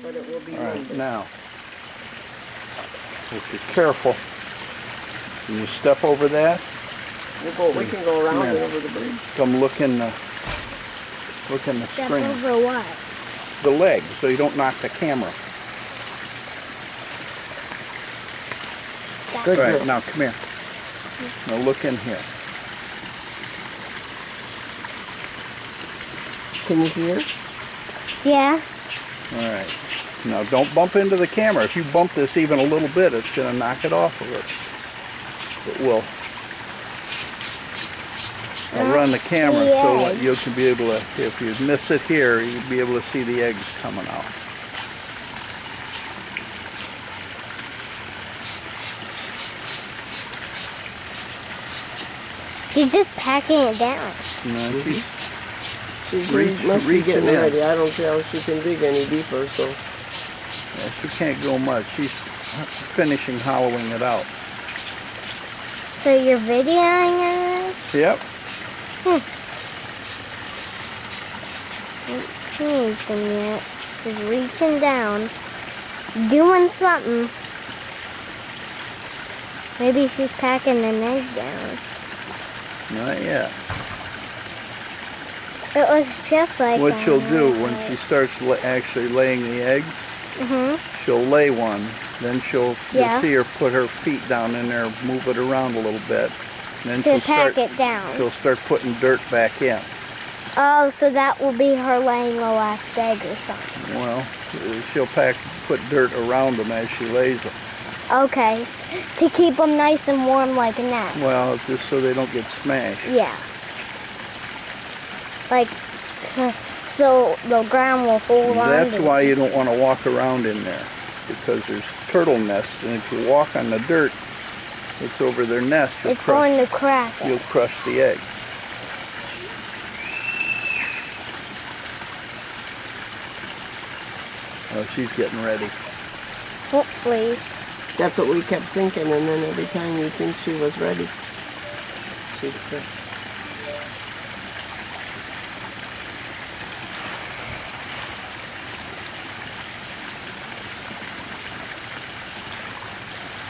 but it will be All right, Monday. now, if you're careful, can you step over that? We can go around Yeah. it over the bridge. Come look in the Step screen. over what? The leg, so you don't knock the camera. Good All right, girl. now come here. Now look in here. Can you see her? Yeah. All right. Now don't bump into the camera. If you bump this even a little bit, it's going to knock it off of it. It will. I'll run the camera so that you can be able to, if you miss it here, you'll be able to see the eggs coming out. She's just packing it down. No, She must be reaching getting in. ready. I don't see how she can dig any deeper, so. Yeah, she can't go much. She's finishing hollowing it out. So you're videoing this? Yep. Haven't seen anything yet. Just reaching down, doing something. Maybe she's packing an egg down. Not yet. It looks just like What she'll do that. when she starts actually laying the eggs, she'll lay one. Then you'll see her put her feet down in there, move it around a little bit. And then To pack it down. She'll start putting dirt back in. Oh, so that will be her laying the last egg or something. Well, she'll put dirt around them as she lays them. Okay, to keep them nice and warm like a nest. Well, just so they don't get smashed. Yeah. Like, so the ground will hold on. That's why you don't want to walk around in there, because there's turtle nests, and if you walk on the dirt that's over their nest, It's going to crack it. you'll crush the eggs. Oh, she's getting ready. Hopefully. That's what we kept thinking, and then every time we think she was ready, she'd start.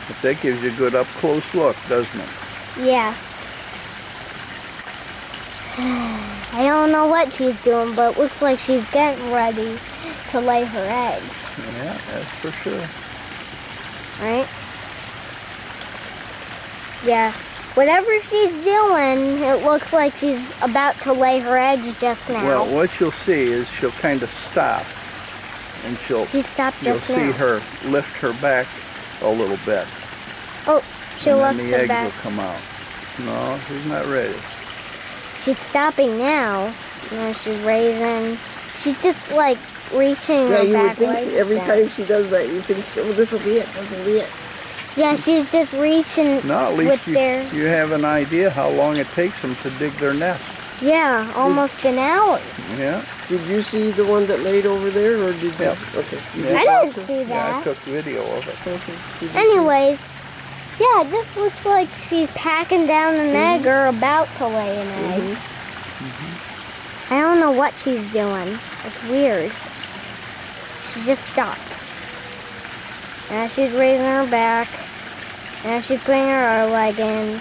But that gives you a good up-close look, doesn't it? Yeah. I don't know what she's doing, but it looks like she's getting ready to lay her eggs. Yeah, that's for sure. Right? Yeah. Whatever she's doing, it looks like she's about to lay her eggs just now. Well, what you'll see is she'll kind of stop, and She stopped you'll just see now. her lift her back a little bit. Oh, she'll and lift then the her eggs back. will come out. No, she's not ready. She's stopping now. Now she's raising. She's just like reaching Yeah, her you would back think legs every down. time she does that, you think, well, this will be it, this will be it. Yeah, she's just reaching No, at with least their. you have an idea how long it takes them to dig their nest. Yeah, almost an hour. Yeah. Did you see the one that laid over there, or did you? Yep. Okay. You Yeah. did I watch didn't her? see Yeah, I that. took video of it. Okay. Did you Anyways, yeah, this looks like she's packing down an egg or about to lay an egg. I don't know what she's doing. It's weird. She just stopped. Now she's raising her back. Now she's putting her other leg in.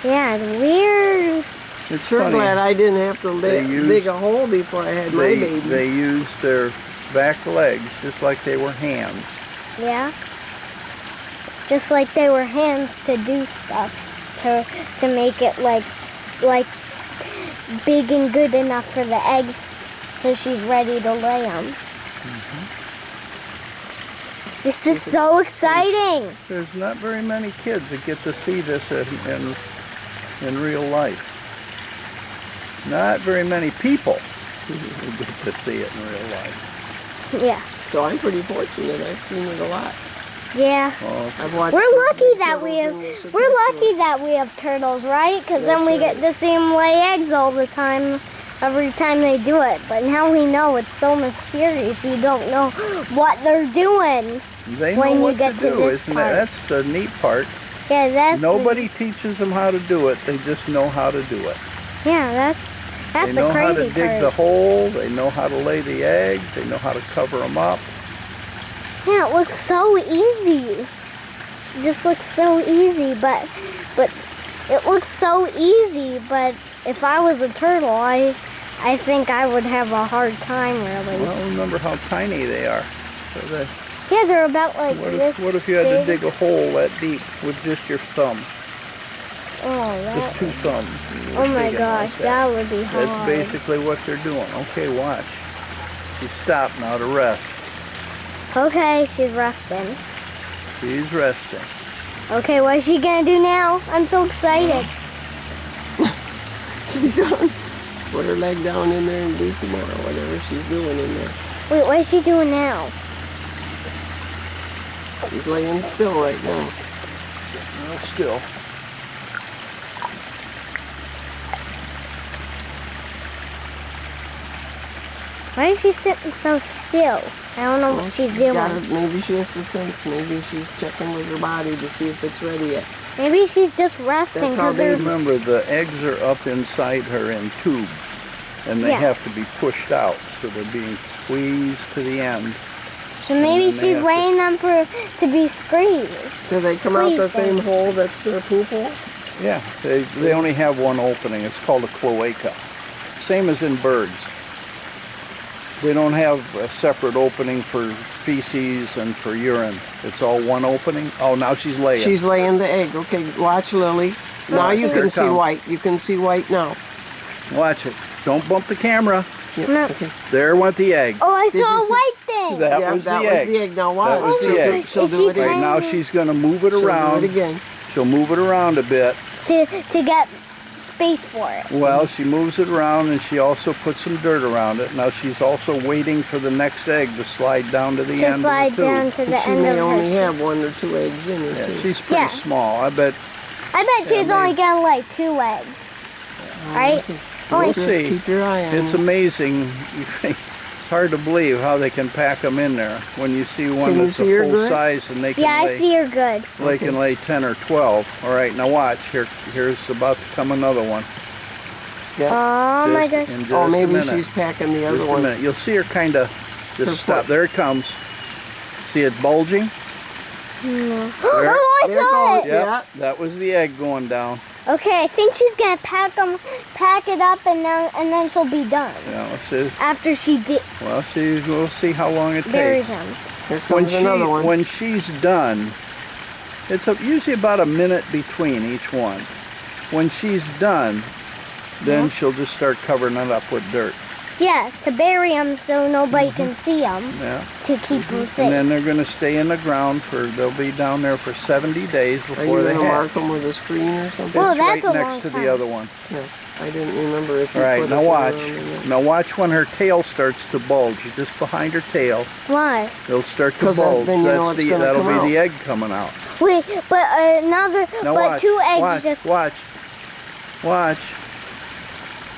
Yeah, it's weird. It's Sure funny. glad I didn't have to They dig a hole before I had my babies. They use their back legs just like they were hands. Yeah. Just like they were hands to do stuff. To make it like big and good enough for the eggs so she's ready to lay them. This is so exciting. There's not very many kids that get to see this in real life. Not very many people who get to see it in real life. Yeah. So I'm pretty fortunate. I've seen it a lot. Yeah. Oh, I've watched We're the lucky that turtles we have. and the We're cicadas. lucky that we have turtles, right? Because then we That's get to see them lay eggs all the time, every time they do it. But now we know it's so mysterious. You don't know what they're doing. they know when you what get to to do, this isn't part. it? That's the neat part. Yeah, that's Nobody teaches them how to do it. They just know how to do it. Yeah, that's They the know how crazy to dig part. the hole. They know how to lay the eggs. They know how to cover them up. Yeah, it looks so easy. It just looks so easy, but it looks so easy, but if I was a turtle, I think I would have a hard time, really. Well, remember how tiny they are. So they, Yeah, they're about like this. what if you had to big. dig a hole that deep with just your thumb? Oh, that. Just 2 thumbs. and you Oh was my digging gosh, like that would be hard. That's basically what they're doing. Okay, watch. She stopped now to rest. Okay, she's resting. She's resting. Okay, what is she gonna do now? I'm so excited. She's done. Put her leg down in there and do some more, whatever she's doing in there. Wait, what is she doing now? She's laying still right now. Sitting real still. Why is she sitting so still? I don't know what she's doing. Maybe she has to sense. Maybe she's checking with her body to see if it's ready yet. Maybe she's just resting That's how because they they're. Remember, the eggs are up inside her in tubes, and they Yeah. have to be pushed out, so they're being squeezed to the end. So maybe and then they she's have to- weighing them to be squeezed. Do they come out the Squeeze them. same hole that's their poop hole? Yeah, they only have one opening. It's called a cloaca. Same as in birds. They don't have a separate opening for feces and for urine. It's all one opening. Oh, now she's laying. She's laying the egg. Okay, watch, Lily. Now you Here can it see comes. white. You can see white now. Watch it. Don't bump the camera. Yeah, No. okay. There went the egg. Oh, I Did saw you a see- white thing. That Yeah, was that the was egg. the egg. Now watch. was the she'll egg. Do, she'll Is do she it again. Right, now she's going to move it She'll around. do it again. She'll move it around a bit. to get space for it. Well, she moves it around and she also puts some dirt around it. Now she's also waiting for the next egg to slide down to the To end slide of the tube. down to the She end may of her only tube. have 1 or 2 eggs in her Yeah, too. she's pretty Yeah. small. I bet I bet she's Yeah, only maybe. getting like 2 eggs. Right? we'll Only see. Keep your eye on It's them. amazing. It's hard to believe how they can pack them in there when you see one Can you that's see a her full good? size and they can Yeah, I lay, see her good. they can lay 10 or 12. All right, now watch. Here's about to come another one. Yeah. Oh my Just gosh. in just Oh, a maybe minute. she's packing the other Just a one. minute. You'll see her kind of Her just stop. foot. There it comes. See it bulging? Oh, I There saw goes. it. Yep, Yeah. that was the egg going down. Okay, I think she's gonna pack it up, and then she'll be done. Yeah, see, After she well, see, we'll see how long it buries takes. them. Here comes another one. When she's done, it's usually about a minute between each one. When she's done, then she'll just start covering it up with dirt. Yeah, to bury them so nobody can see them, Yeah. to keep them safe. And then they're going to stay in the ground they'll be down there for 70 days Are before you they going to mark hatch. them with a screen or something? Well, It's that's right a next long to time. the other one. Yeah. I didn't remember if you All right, put now a thing watch. around in there. Now watch when her tail starts to bulge. Just behind her tail, Why? it'll start to 'Cause bulge. then you know it's gonna That'll come be out. the egg coming out. Wait, but another, Now but watch. 2 eggs watch, just. watch.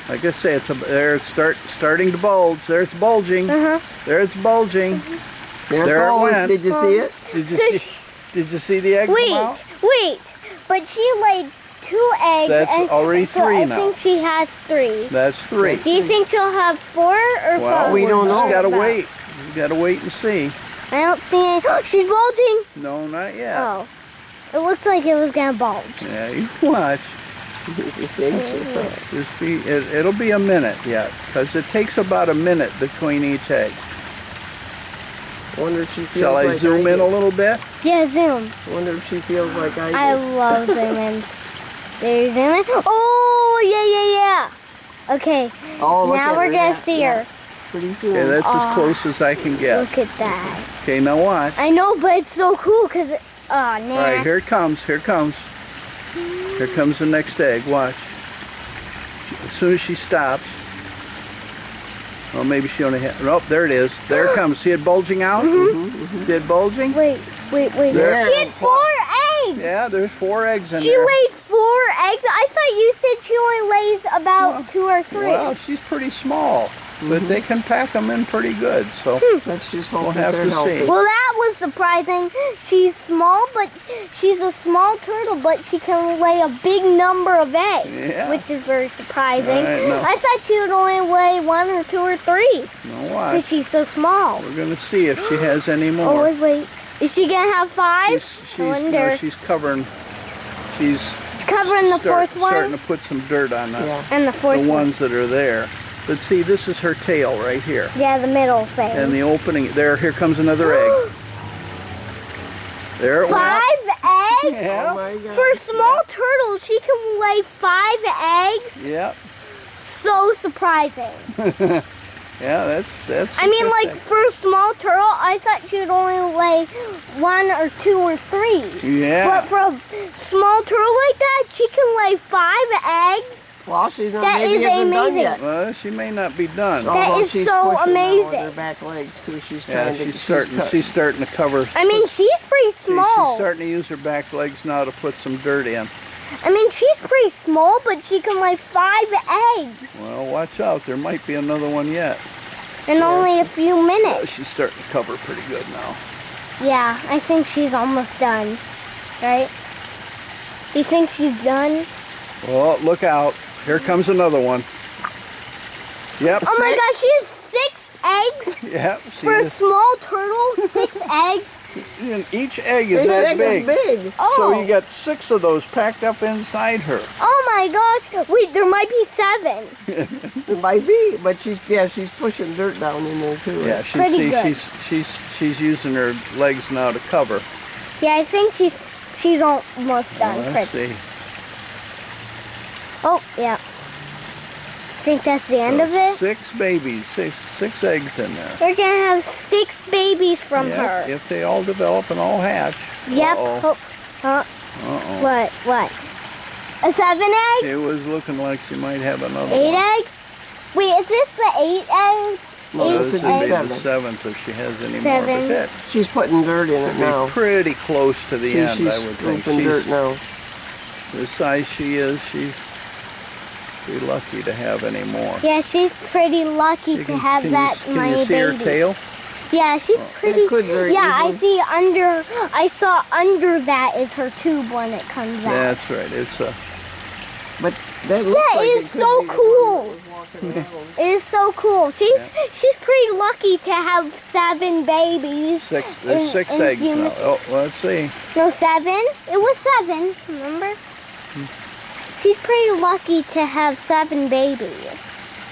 Like I say, there it's starting to bulge. There it's bulging. There it's bulging. There There it it goes. went. Did you see it? Did you So see? Did you see the egg come out? Wait, but she laid 2 eggs. That's and already so 3 I now. think she has 3. That's 3. Do you think she'll have 4 or Well, 5? we don't know. You gotta About? wait. You gotta wait and see. I don't see any. She's bulging. No, not yet. Oh, it looks like it was gonna bulge. Yeah, you watch. Just anxious. Huh? It'll be a minute yet, because it takes about a minute between each egg. Wonder if she feels Shall I like zoom in a little bit? Yeah, zoom. Wonder if she feels like I I do. love zoom ins. There's zoom in. Oh, yeah. Okay, Oh, look now at we're her, gonna yeah, see yeah. her. Pretty soon. Okay, that's as close as I can get. Look at that. Okay, now watch. I know, but it's so cool because nasty. All right, here it comes. Here it comes. Here comes the next egg. Watch. As soon as she stops. Well, maybe she only had. Oh, there it is. There it comes. See it bulging out? See it bulging? Wait. There. She had 4 eggs. Yeah, there's 4 eggs in She there. laid 4 eggs. I thought you said she only lays about 2 or 3. Wow, she's pretty small. but they can pack them in pretty good. So Let's just hope We'll that have they're to healthy. see. Well, that was surprising. She's small, but she's a small turtle, but she can lay a big number of eggs, Yeah. which is very surprising. I know. I thought she would only weigh 1 or 2 or 3 you know what? because she's so small. We're gonna see if she has any Oh, more. wait. Is she going to have 5? I wonder. No, she's covering. She's Covering the fourth one? starting to put some dirt on the, Yeah. And the fourth the one. ones that are there. But see, this is her tail right here. Yeah, the middle thing. And the opening, there, here comes another egg. There it 5 eggs? went. Yeah. Oh my God. For a small turtle, she can lay 5 eggs? Yep. So surprising. Yeah, that's. I mean, like, interesting. for a small turtle, I thought she would only lay 1 or 2 or 3. Yeah. But for a small turtle like that, she can lay 5 eggs. Well, she's not. That maybe is isn't done amazing. yet. Well, she may not be done. That Although is she's so pushing now with amazing. her back legs too. She's Yeah, trying to. she's starting to cover. I mean, she's pretty She's small. starting to use her back legs now to put some dirt in. I mean, she's pretty small, but she can lay 5 eggs Well, watch out. There might be another one yet. in only a few Yeah, minutes. she's starting to cover pretty good now. Yeah, I think she's almost done. Right? You think she's done? Oh, look out. Here comes another one. Yep. Oh my 6? gosh, she has 6 eggs? Yep. For a small turtle, 6 eggs? And each egg is Each that egg big. is big. Oh. So you got 6 of those packed up inside her. Oh my gosh. Wait, there might be 7. It might be, but she's pushing dirt down in there too. Yeah, Pretty see, good. she's using her legs now to cover. Yeah, I think she's almost done. Let's Pretty. see. Oh, yeah. Think that's the end of it? 6 babies, six eggs in there. We're gonna have 6 babies from Yes, her. if they all develop and all hatch. Yep. Uh-oh. Huh? Uh-oh. What? A 7 egg? It was looking like she might have another 8 one. egg? Wait, is this the 8 egg? No, Eight This this would would be be egg? the 7. 7th if she has any more. Seven. But that She's putting dirt in it should now. be pretty close to the See, end, she's I would think. scooping dirt now. The size she is, she's pretty lucky to have any more. Yeah, she's pretty lucky You to have that can many you see babies. her tail? Yeah, she's pretty. could very Yeah, I easily. see under. I saw under that is her tube when it comes out. That's right. It's a But that looks Yeah, like it it is could so be the one cool. that was walking around. It is so cool. She's pretty lucky to have 7 babies. 6. There's 6 in eggs human- now. Oh, let's see. No, 7. It was 7. Remember? She's pretty lucky to have 7 babies,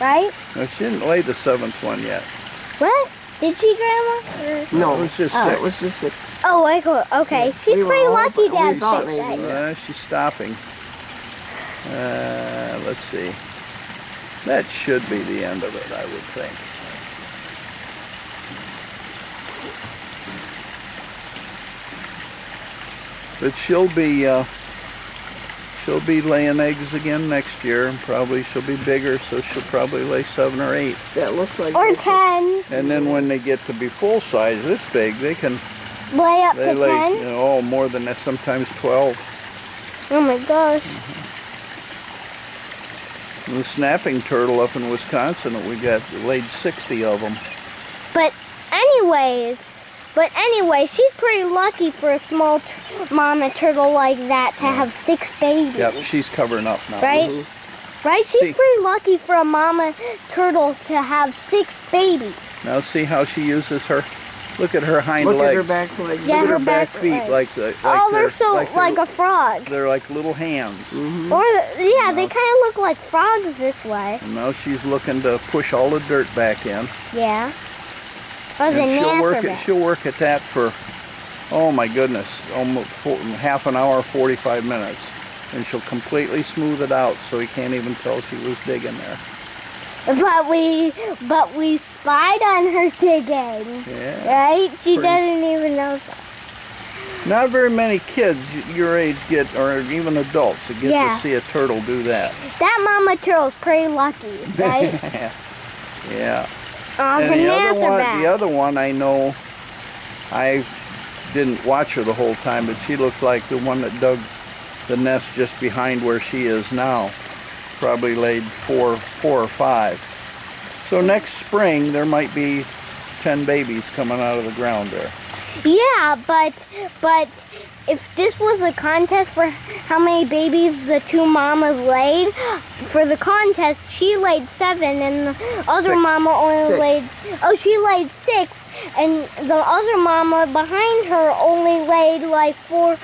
right? No, she didn't lay the 7th one yet. What? Did she, Grandma? Or- No, It was just oh, 6. it was just 6. Oh, okay. She's we were pretty all- lucky to we have thought 6 maybe, eggs. yeah. She's stopping. Let's see. That should be the end of it, I would think. But she'll be laying eggs again next year, and probably she'll be bigger, so she'll probably lay 7 or 8. That looks like. Or it. 10. And then when they get to be full size, this big, they can Lay up they to lay 10. more than that, sometimes 12. Oh my gosh. And the snapping turtle up in Wisconsin, we got laid 60 of them. But anyway, she's pretty lucky for a small mama turtle like that to have 6 babies. Yep, she's covering up now. Right? Right? She's See. pretty lucky for a mama turtle to have 6 babies. Now see how she uses her. Look at her hind Look legs. at her back legs. Yeah, Look at her her back back feet, legs. like Oh, they're they're so like a frog. They're like little hands. Or yeah, they kind of look like frogs this way. And now she's looking to push all the dirt back in. Yeah. Oh, the And gnats are back. she'll work at that for, oh my goodness, almost half an hour, 45 minutes. And she'll completely smooth it out so you can't even tell she was digging there. But we spied on her digging. Yeah. Right? She Pretty- doesn't even know. Not very many kids your age get, or even adults, that get Yeah. to see a turtle do that. That mama turtle's pretty lucky, right? Yeah. Oh, the And gnats are back. the other one I know, I didn't watch her the whole time, but she looked like the one that dug the nest just behind where she is now. Probably laid four or five. So next spring there might be 10 babies coming out of the ground there. Yeah, but if this was a contest for how many babies the two mamas laid, for the contest she laid 7 and the other 6. mama only 6. laid she laid 6 and the other mama behind her only laid like 4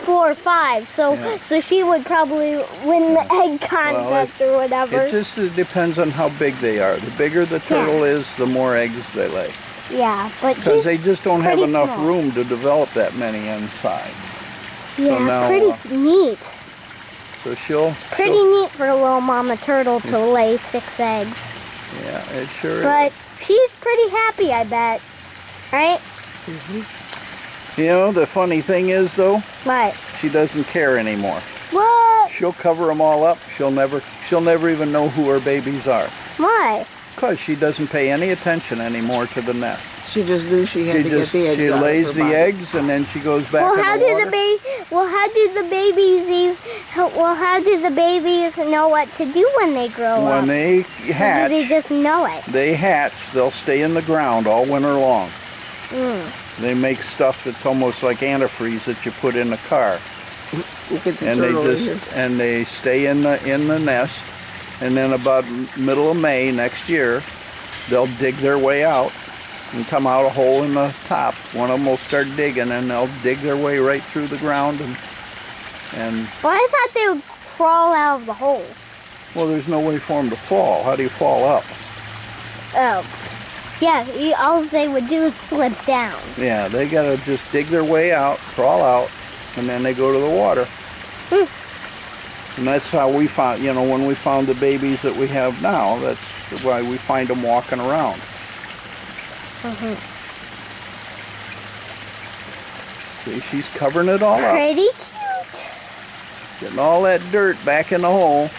or 5. So Yeah. so she would probably win the egg contest or whatever. It just depends on how big they are. The bigger the turtle is, the more eggs they lay. Yeah, but Because she's they just don't have pretty enough small. room to develop that many inside. yeah, now, pretty neat. So she'll... Pretty neat for a little mama turtle to lay 6 eggs. Yeah, it sure But is. she's pretty happy, I bet. Right? You know, the funny thing is, though, What? she doesn't care anymore. What? She'll cover them all up. She'll never even know who her babies are. Why? Because she doesn't pay any attention anymore to the nest. She just knew she had to get the eggs She out of lays her the body. eggs and then she goes back Well, in how the do water. how do the babies know what to do when they grow up? When they Or do hatch, they just know it? they hatch, they'll stay in the ground all winter long. They make stuff that's almost like antifreeze that you put in the car. Look at the And turtle in here. they stay in the nest, and then about middle of May next year, they'll dig their way out and come out a hole in the top. One of them will start digging, and they'll dig their way right through the ground. And Well, I thought they would crawl out of the hole. well, there's no way for them to fall. How do you fall up? Oh. Yeah, all they would do is slip down. Yeah, they gotta just dig their way out, crawl out, and then they go to the water. And that's how we found, when we found the babies that we have now, that's why we find them walking around. See, she's covering it all up, Pretty cute. getting all that dirt back in the hole.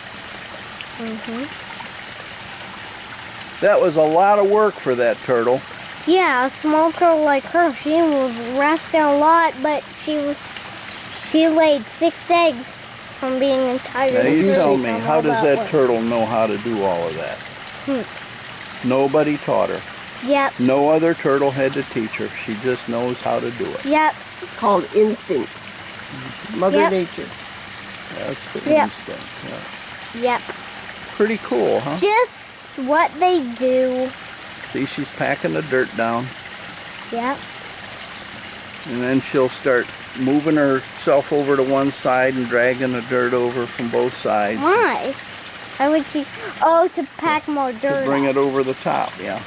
That was a lot of work for that turtle. Yeah, a small turtle like her, she was resting a lot, but she laid 6 eggs from being entirely Now you free tell me, from how all does that that work. turtle know how to do all of that? Nobody taught her. Yep, No other turtle had to teach her. She just knows how to do it. yep, Called instinct. Mother Yep. Nature. That's the Yep. instinct. Yeah. yep. Pretty cool, huh? Just what they do. See, she's packing the dirt down, Yep. and then she'll start moving herself over to one side and dragging the dirt over from both sides Why? Why would she? Oh, to pack more to dirt. bring up. it over the top. Yeah.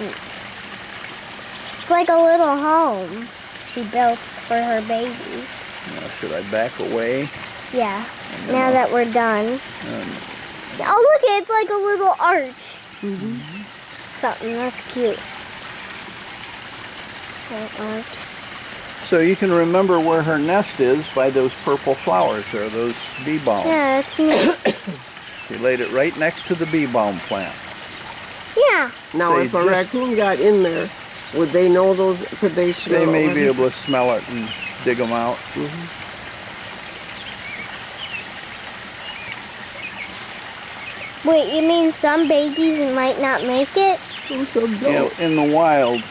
It's like a little home she built for her babies. Now, should I back away? Yeah. Now that we're done. Oh, look! It's like a little arch. Something that's cute. Little arch. So you can remember where her nest is by those purple flowers there, those bee balm. Yeah, it's neat. She laid it right next to the bee balm plant. Yeah. Now, They if a just- raccoon got in there, would they know those? Could they smell They may already? be able to smell it and dig them out. Wait, you mean some babies might not make it? Oh, so You know, dope. in the wild,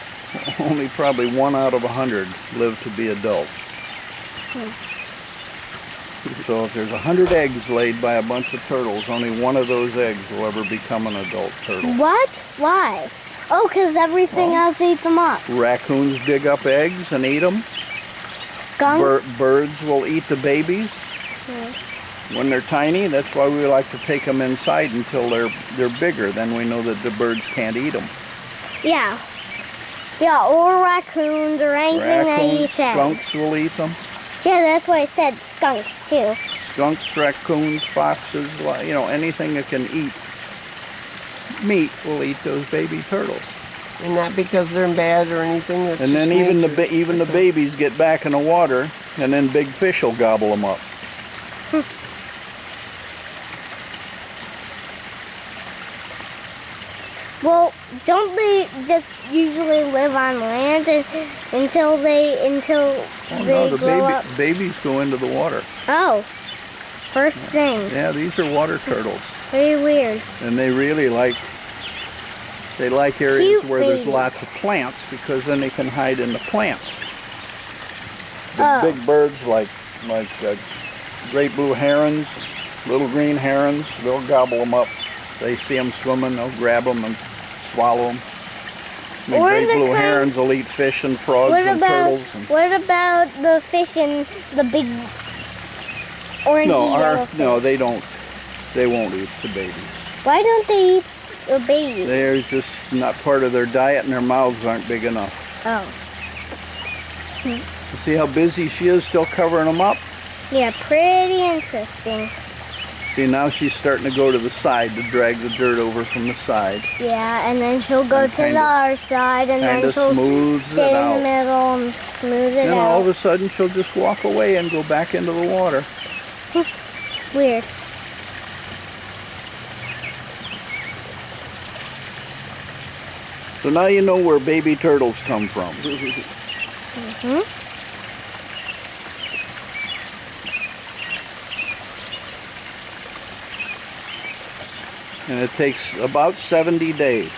only probably 1 out of 100 live to be adults. So if there's 100 eggs laid by a bunch of turtles, only one of those eggs will ever become an adult turtle. What? Why? Oh, because everything else eats them up. Raccoons dig up eggs and eat them. Skunks? Birds will eat the babies. When they're tiny, that's why we like to take them inside until they're bigger. Then we know that the birds can't eat them. Yeah. Yeah, or raccoons or anything that Raccoons, eats eggs. skunks will eat them. Yeah, that's why I said skunks too. Skunks, raccoons, foxes, anything that can eat meat will eat those baby turtles. And not because they're bad or anything. It's And then just even nature. the babies get back in the water, and then big fish will gobble them up. Well, don't they just usually live on land until they The grow up? babies go into the water. Oh, first thing. Yeah, these are water turtles, Very weird. and they really like They like areas Cute where there's babies. lots of plants because then they can hide in the plants. The Oh. big birds like great blue herons, little green herons, they'll gobble them up. They see them swimming, they'll grab them and swallow them. The Or great the blue kind- herons will eat fish and frogs What and about turtles. And, what about the fish and the big orangey yellow fish? no, they don't. They won't eat the babies. Why don't they eat the babies? They're just not part of their diet, and their mouths aren't big enough. Oh. You see how busy she is, still covering them up? Yeah, pretty interesting. See, now she's starting to go to the side to drag the dirt over from the side. Yeah, and then she'll go And to the other side, and then kinda she'll smooths stay it in the out. middle and smooth it Then all of out. a sudden, she'll just walk away and go back into the water. Weird. So now you know where baby turtles come from. Hmm? And it takes about 70 days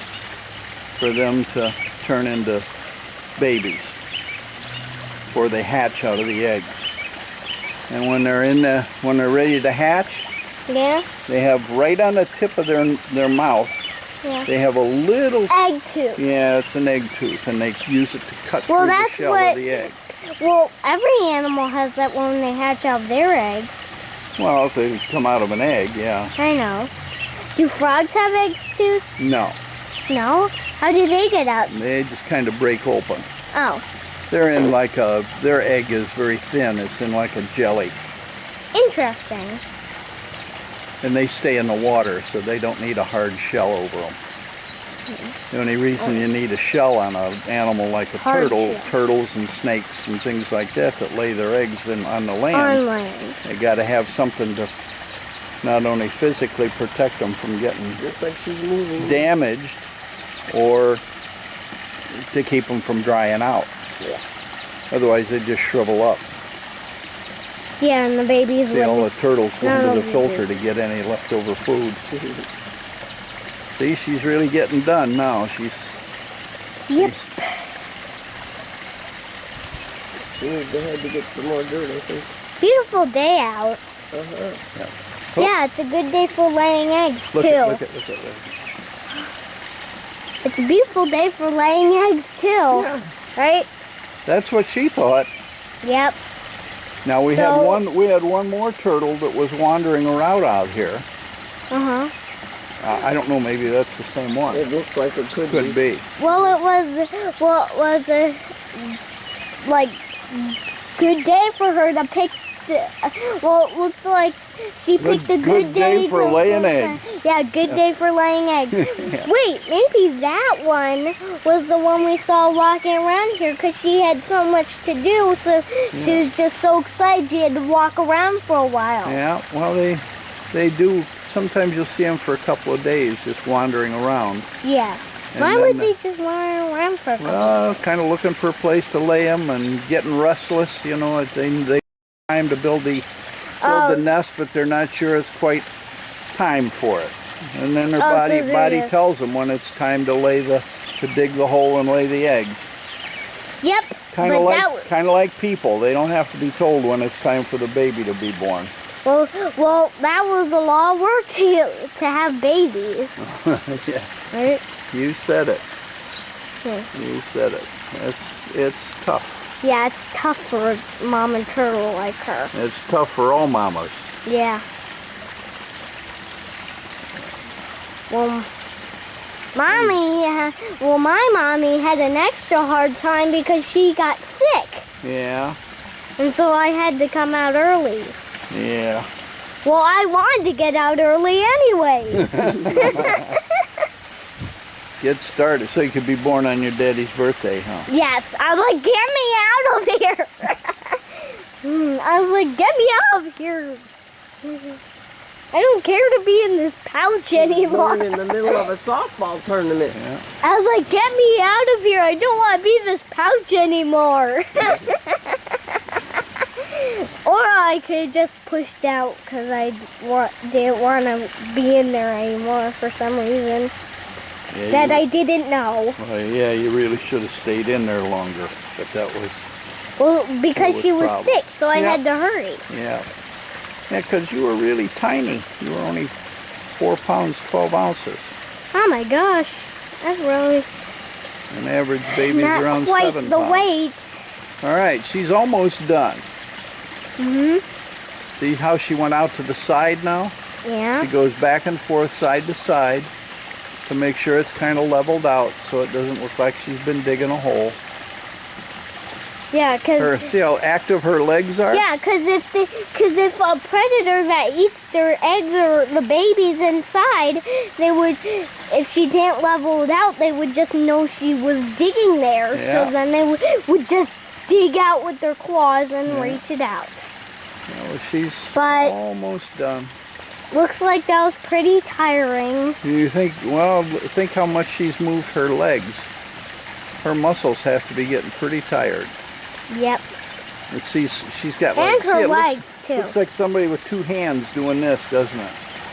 for them to turn into babies before they hatch out of the eggs. And when they're ready to hatch, Yeah? they have right on the tip of their mouth, Yeah. they have a little, Egg tooth. yeah, it's an egg tooth, and they use it to cut Well, through the that's shell what- of the egg. Well, every animal has that when they hatch out their egg. Well, if they come out of an egg, yeah. I know. Do frogs have egg tooth? No, No? How do they get out? they just kind of break open. Oh, They're in their egg is very thin. It's in like a jelly. interesting. And they stay in the water, so they don't need a hard shell over them. The only reason you need a shell on an animal like a Hard turtle, shell. turtles and snakes and things like that lay their eggs on the land, On land. they got to have something to not only physically protect them from getting Looks like she's moving. damaged, or to keep them from drying out. Yeah. Otherwise, they just shrivel up. Yeah, and the babies See, all live. the turtles go No, into the they filter do. to get any leftover food. See, she's really getting done now. She's Yep. She needs to head to get some more dirt, I think. Beautiful day out. Uh-huh. Yeah, it's a good day for laying eggs look too. at. It's a beautiful day for laying eggs too. Yeah. Right? That's what she thought. Yep. Now we So- had one more turtle that was wandering around out here. Uh-huh. I don't know, maybe that's the same one. It looks like it could Could be. Well, it was a like good day for her to pick. Well, it looked like she picked a good day for laying eggs. Yeah, good day for laying eggs. Yeah. Wait, maybe that one was the one we saw walking around here because she had so much to do, so she was just so excited she had to walk around for a while. Yeah, well, they do. Sometimes you'll see them for a couple of days just wandering around. Yeah. And Why then, would they just wander around for a couple? Well, kind of looking for a place to lay them and getting restless. You know, they time to build the Oh. nest, but they're not sure it's quite time for it. And then their Oh, so body they're just- tells them when it's time to dig the hole and lay the eggs. Yep. Kind but of that was, like people. They don't have to be told when it's time for the baby to be born. well, that was a lot of work to have babies, Yeah, right? you said it. Yeah. You said it. It's tough. Yeah, it's tough for a mama turtle like her. It's tough for all mamas. Yeah. Well, my mommy had an extra hard time because she got sick, Yeah, and so I had to come out early. yeah. Well, I wanted to get out early anyways. Get started so you could be born on your daddy's birthday, huh? Yes, I was like, get me out of here. I was like, get me out of here. I don't care to be in this pouch anymore. Born in the middle of a softball tournament. Yeah. I was like, get me out of here. I don't want to be in this pouch anymore. Or I could just pushed out because I didn't want to be in there anymore for some reason. Yeah, that I didn't know. Well, yeah, you really should have stayed in there longer, but that was... Well, because was she was problem. sick, so I Yeah. had to hurry. Yeah. Yeah, because you were really tiny. You were only 4 pounds, 12 ounces. Oh my gosh, that's really An average baby's not around quite 7 the pounds. weight. All right, she's almost done. Mhm. See how she went out to the side now? Yeah. She goes back and forth, side to side, to make sure it's kind of leveled out so it doesn't look like she's been digging a hole. Yeah, cause See how active her legs are? yeah, cause if a predator that eats their eggs or the babies inside, they would, if she didn't level it out, they would just know she was digging there. Yeah. So then they would just dig out with their claws and reach it out. Well, she's But- almost done. Looks like that was pretty tiring. You think, well, think how much she's moved her legs. Her muscles have to be getting pretty tired. Yep. She's got like, And her see, it legs, too. Looks like somebody with 2 hands doing this, doesn't it?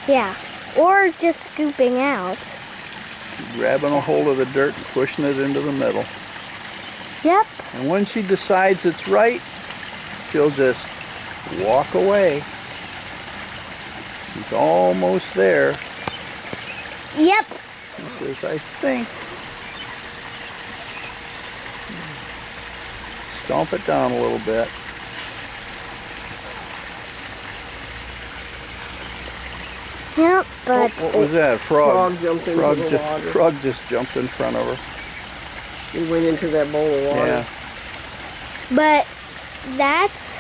Yeah. Or just scooping out. Grabbing a hold of the dirt and pushing it into the middle. Yep. And when she decides it's right, she'll just walk away. She's almost there. Yep. She says, I think. Stomp it down a little bit. Yep, but What was that? Frog. Frog jumped into the water. Frog just jumped in front of her. He went into that bowl of water. Yeah. But that's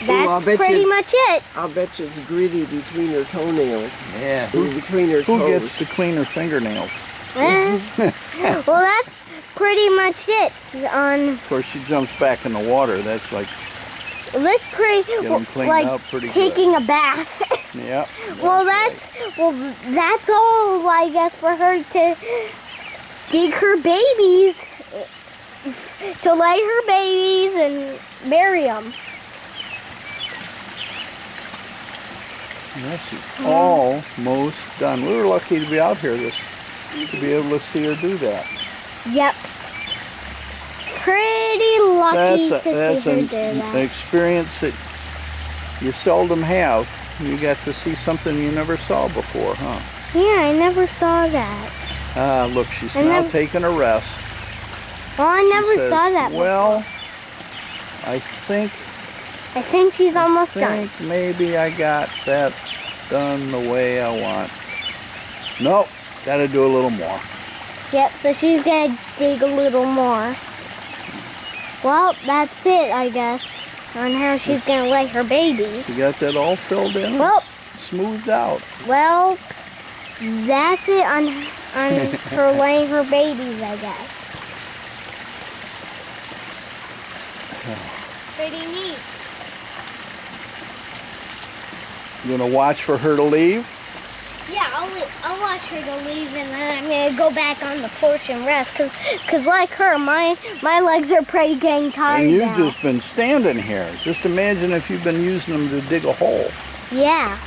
I'll bet pretty you- much it. I'll bet you it's gritty between her toenails. Yeah. Between her Who toes. gets to clean her fingernails? Eh. Well, that's pretty much it. Of course, she jumps back in the water. That's like, That's pretty Get 'em cleaned like up pretty taking a bath. yeah. Well, right. that's all I guess for her to dig her babies, to lay her babies and bury them. Yeah, she's almost done. We were lucky to be out here to be able to see her do that. Yep. Pretty lucky to see her do an that. experience that you seldom have. You got to see something you never saw before, huh? Yeah, I never saw that. Ah, look, she's I now never- taking a rest. Well, I She never says, saw that. Well, I think I think she's almost done. maybe I got that done the way I want. Nope, got to do a little more. Yep, so she's gonna dig a little more. Well, that's it, I guess, on how she's gonna lay her babies. You got that all filled in? Well- Smoothed out. Well, that's it on her laying her babies, I guess. Pretty neat. You gonna watch for her to leave? Yeah, I'll watch her to leave, and then I'm gonna go back on the porch and rest, cause like her, my legs are pretty getting tired And you've now. just been standing here. Just imagine if you've been using them to dig a hole. Yeah,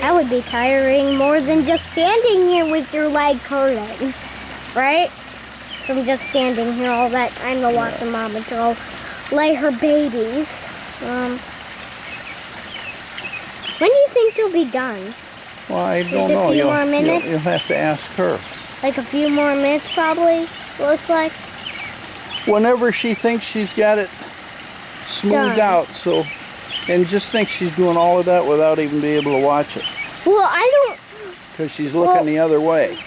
that would be tiring more than just standing here with your legs hurting, right? From just standing here all that time to watch the mama go lay her babies. When do you think she'll be done? Well, I don't Just a know. few more minutes? You'll have to ask her. Like a few more minutes, probably. Looks like. Whenever she thinks she's got it smoothed Done. out, so, and just think she's doing all of that without even being able to watch it, Well, I don't. because she's looking Well- the other way.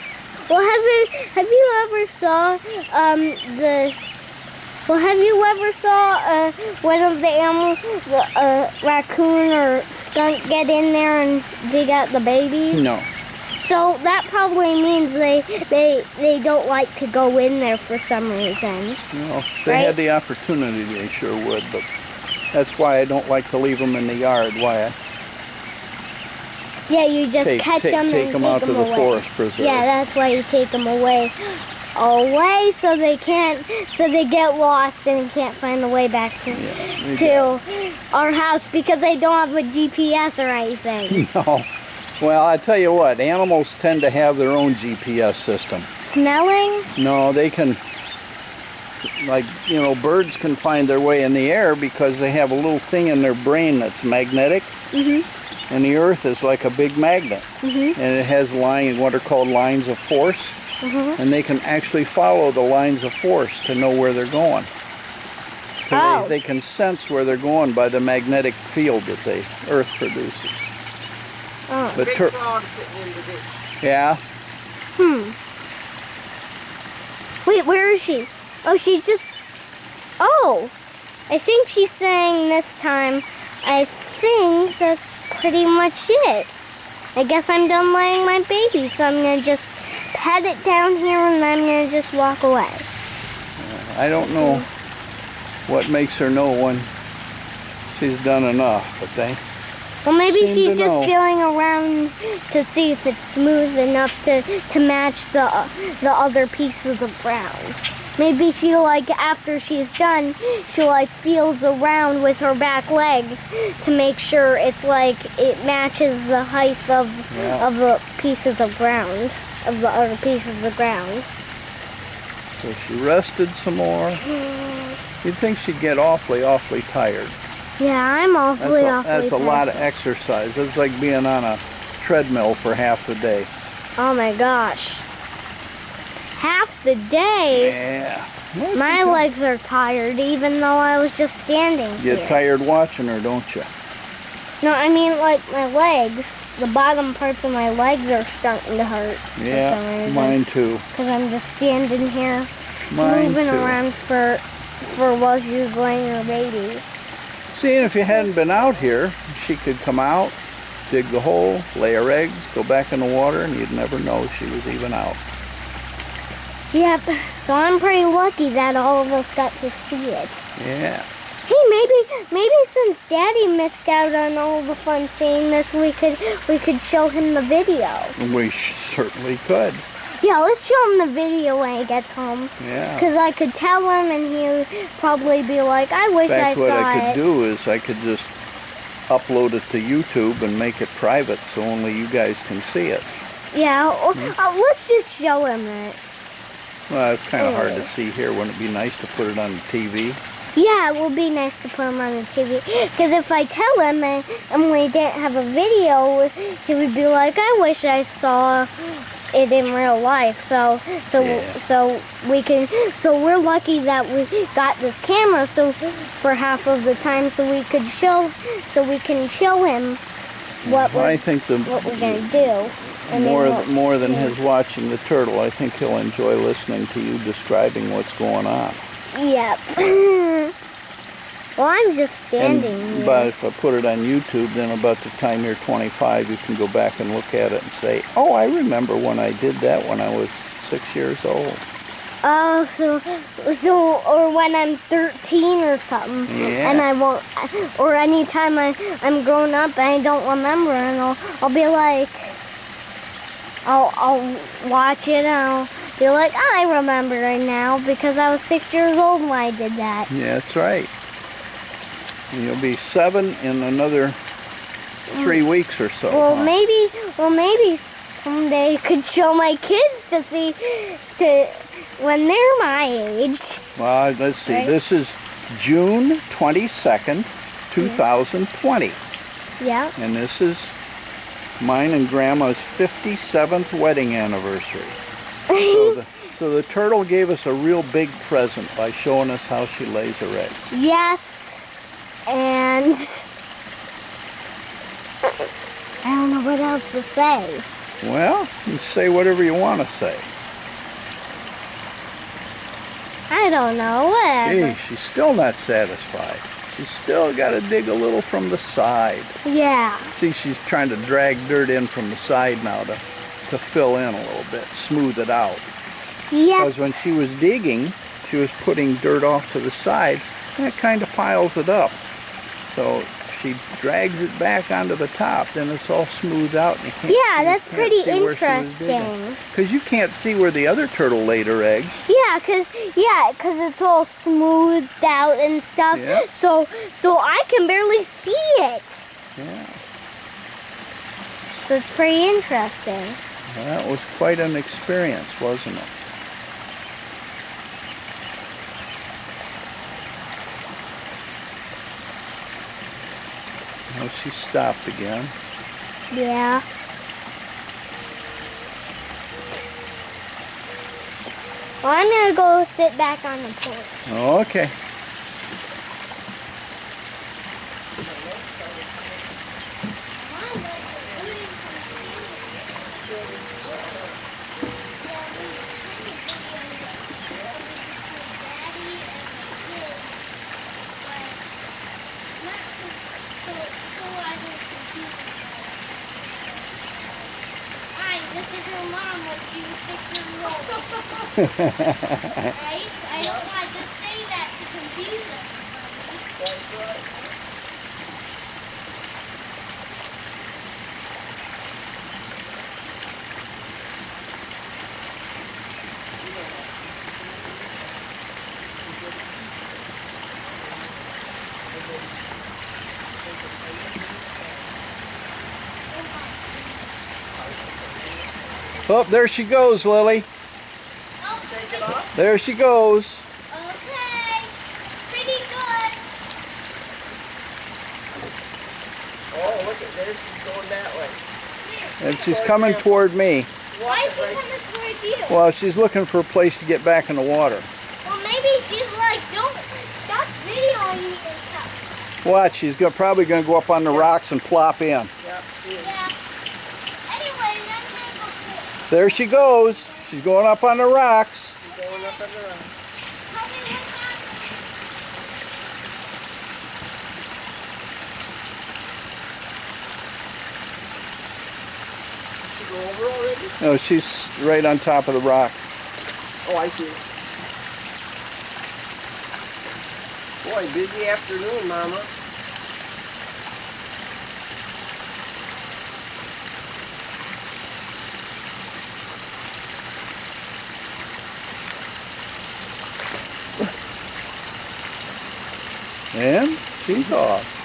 Well, have you ever saw the? Well, have you ever saw one of the animals, the raccoon or skunk, get in there and dig out the babies? No. So that probably means they don't like to go in there for some reason. No, if they Right? had the opportunity, they sure would, but that's why I don't like to leave them in the yard. Why I Yeah, you just catch them and take them out to the away. forest preserve. Yeah, that's why you take them away. away so they get lost and can't find the way back to our house because they don't have a GPS or anything. No. Well, I tell you what, animals tend to have their own GPS system. Smelling? No, they can, like, you know, birds can find their way in the air because they have a little thing in their brain that's magnetic. Mm-hmm. And the earth is like a big magnet. Mm-hmm. And it has what are called lines of force. Mm-hmm. And they can actually follow the lines of force to know where they're going. So they can sense where they're going by the magnetic field that the earth produces. Oh. Big frog sitting in the ditch. Yeah. Wait, where is she? Oh, she's just... Oh! I think she's saying this time, I think that's pretty much it. I guess I'm done laying my baby, so I'm going to just pet it down here and then I'm going to just walk away. I don't know what makes her know when she's done enough, but they... Well, maybe she's just feeling around to see if it's smooth enough to match the other pieces of ground. Maybe she, like, after she's done, she, like, feels around with her back legs to make sure it's, like, it matches the height of the pieces of ground, of the other pieces of ground. So she rested some more. You'd think she'd get awfully tired. Yeah, I'm awfully tired. That's a lot of exercise. It's like being on a treadmill for half the day. Oh my gosh. Half the day? Yeah. My legs are tired even though I was just standing here. You get tired watching her, don't you? No, I mean like my legs. The bottom parts of my legs are starting to hurt for some reason. Mine too. Because I'm just standing here moving around for while she was laying her babies. See, if you hadn't been out here, she could come out, dig the hole, lay her eggs, go back in the water, and you'd never know she was even out. Yep, so I'm pretty lucky that all of us got to see it. Yeah. Hey, maybe since Daddy missed out on all the fun seeing this, we could show him the video. We certainly could. Yeah, let's show him the video when he gets home. Yeah. Because I could tell him and he would probably be like, I wish I saw it. What I could do is I could just upload it to YouTube and make it private so only you guys can see it. Yeah, let's just show him it. Well, it's kind of hard to see here. Wouldn't it be nice to put it on the TV? Yeah, it would be nice to put him on the TV. Because if I tell him and we didn't have a video, he would be like, I wish I saw it in real life. So we're lucky that we got this camera for half of the time so we can show him what we're gonna do. More than his watching the turtle, I think he'll enjoy listening to you describing what's going on. Yep. Well, I'm just standing here. But if I put it on YouTube, then about the time you're 25, you can go back and look at it and say, oh, I remember when I did that when I was 6 years old. Oh, so or when I'm 13 or something, and I won't, or anytime I'm grown up and I don't remember, and I'll be like, I'll watch it and I'll be like, I remember it now because I was 6 years old when I did that. Yeah, that's right. And you'll be 7 in another 3 weeks or so. Well, maybe someday I could show my kids to see when they're my age. Well, let's see. Right? This is June 22nd, 2020. Yeah. And this is mine and Grandma's 57th wedding anniversary. So the turtle gave us a real big present by showing us how she lays her eggs. Yes. And I don't know what else to say. Well, you say whatever you want to say. I don't know, whatever. Gee, she's still not satisfied. She's still got to dig a little from the side. Yeah. See, she's trying to drag dirt in from the side now to fill in a little bit, smooth it out. Yeah. Because when she was digging, she was putting dirt off to the side, and it kind of piles it up. So she drags it back onto the top, then it's all smoothed out. And you can't Yeah, that's pretty interesting. Because you can't see where the other turtle laid her eggs. Yeah, cause it's all smoothed out and stuff. Yeah. So I can barely see it. Yeah. So it's pretty interesting. That was quite an experience, wasn't it? Oh, she stopped again. Yeah. Well, I'm gonna go sit back on the porch. Okay. This is your mom when she was 6 years old. Right? I don't want to just say that to confuse everybody. That's right. Oh, there she goes, Lily. Oh, Take it off. There she goes. okay. Pretty good. Oh, look at there. She's going that way. And she's coming toward me. Why is she coming towards you? Well, she's looking for a place to get back in the water. Well, maybe she's like, don't stop videoing me and stuff. Watch, she's probably going to go up on the rocks and plop in. Yep. Yeah. Anyway, that's gonna go cool. There she goes. She's going up on the rocks. She's going up and around. Tell me what happened. She go over already? No, she's right on top of the rocks. Oh, I see. Boy, busy afternoon, Mama. And she's off.